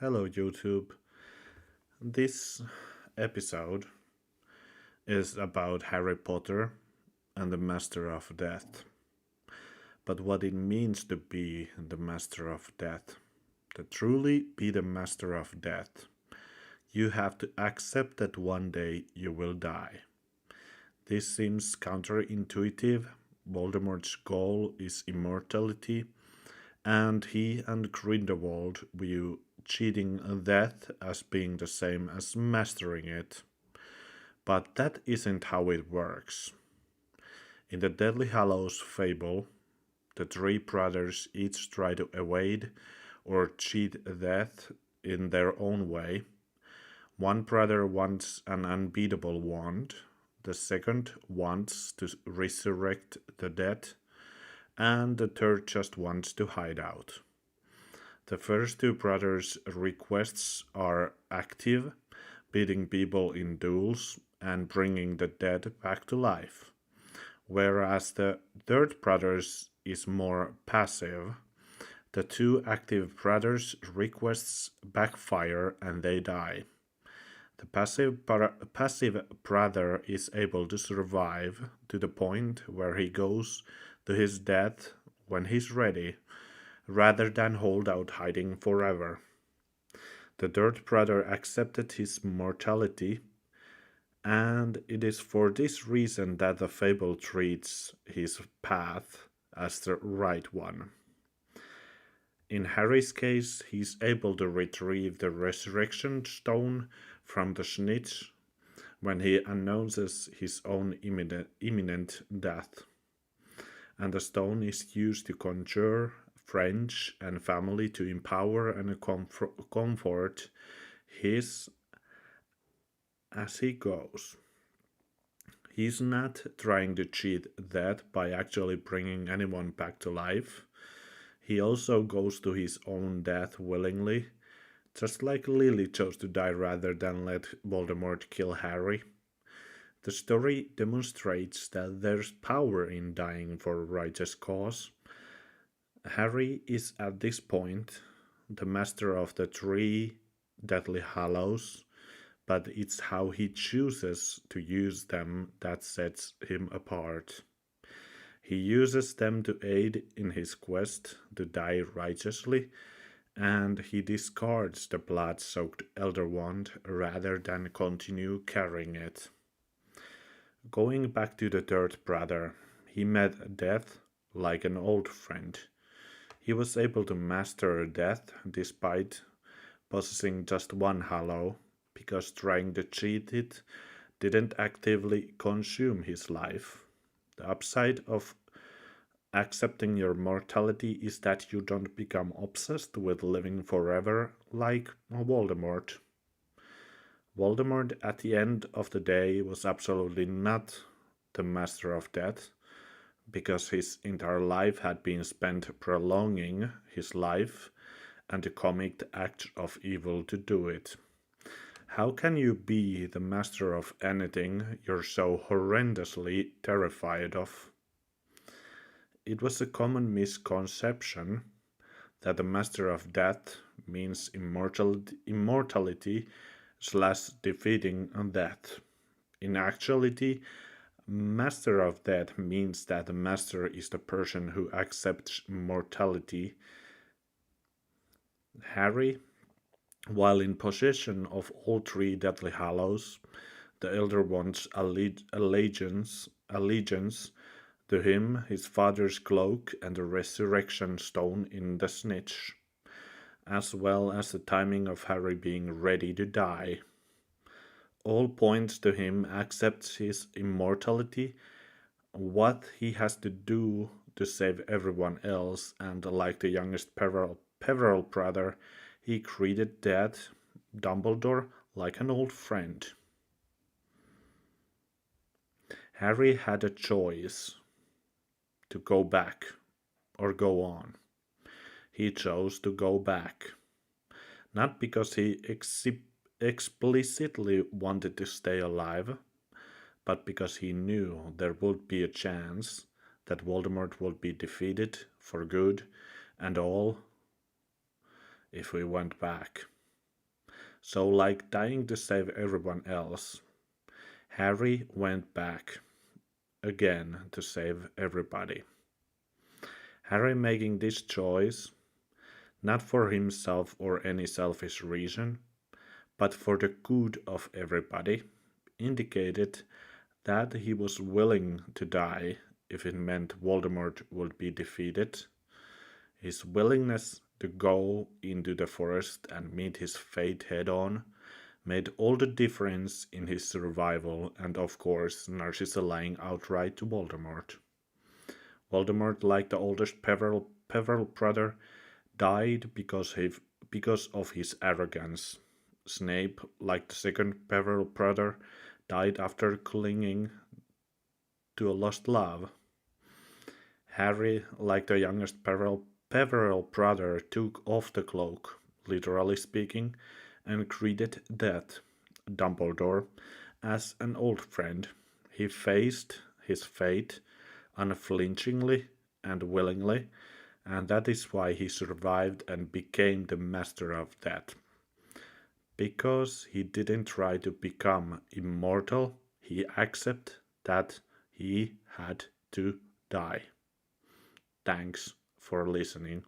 Hello, YouTube. This episode is about Harry Potter and the Master of Death, but what it means to be the Master of Death. To truly be the Master of Death, you have to accept that one day you will die. This seems counterintuitive. Voldemort's goal is immortality, and he and Grindelwald view cheating death as being the same as mastering it. But that isn't how it works. In the Deadly Hallows fable, the three brothers each try to evade or cheat death in their own way. One brother wants an unbeatable wand, the second wants to resurrect the dead, and the third just wants to hide out. The first two brothers' requests are active, beating people in duels and bringing the dead back to life, whereas the third brother's is more passive. The two active brothers' requests backfire and they die. The passive brother is able to survive to the point where he goes to his death when he's ready, rather than hold out hiding forever. The third brother accepted his mortality, and it is for this reason that the fable treats his path as the right one. In Harry's case, he is able to retrieve the resurrection stone from the snitch when he announces his own imminent death, and the stone is used to conjure friends and family to empower and comfort his as he goes. He's not trying to cheat death by actually bringing anyone back to life. He also goes to his own death willingly, just like Lily chose to die rather than let Voldemort kill Harry. The story demonstrates that there's power in dying for a righteous cause. Harry is at this point the master of the three Deathly Hallows, but it's how he chooses to use them that sets him apart. He uses them to aid in his quest to die righteously, and he discards the blood soaked Elder Wand rather than continue carrying it. Going back to the third brother, he met death like an old friend. He was able to master death despite possessing just one hallow, because trying to cheat it didn't actively consume his life. The upside of accepting your mortality is that you don't become obsessed with living forever like Voldemort. Voldemort, at the end of the day, was absolutely not the master of death, because his entire life had been spent prolonging his life and to commit the act of evil to do it. How can you be the master of anything you're so horrendously terrified of? It was a common misconception that the master of death means immortality slash defeating death. In actuality, master of death means that the master is the person who accepts mortality. Harry, while in possession of all three Deathly Hallows, the Elder Wand's allegiance to him, his father's cloak, and the resurrection stone in the snitch, as well as the timing of Harry being ready to die. All points to him accepts his immortality, what he has to do to save everyone else, and like the youngest Peverell brother, he treated Dumbledore, like an old friend. Harry had a choice to go back or go on. He chose to go back, not because he explicitly wanted to stay alive, but because he knew there would be a chance that Voldemort would be defeated for good and all if we went back. So, like dying to save everyone else, Harry went back again to save everybody. Harry making this choice not for himself or any selfish reason, but for the good of everybody, indicated that he was willing to die if it meant Voldemort would be defeated. His willingness to go into the forest and meet his fate head on made all the difference in his survival and, of course, Narcissa lying outright to Voldemort. Voldemort, like the oldest Peverell brother, died because of his arrogance. Snape, like the second Peverell brother, died after clinging to a lost love. Harry, like the youngest Peverell brother, took off the cloak, literally speaking, and greeted death, Dumbledore, as an old friend. He faced his fate unflinchingly and willingly, and that is why he survived and became the master of death. Because he didn't try to become immortal, he accepted that he had to die. Thanks for listening.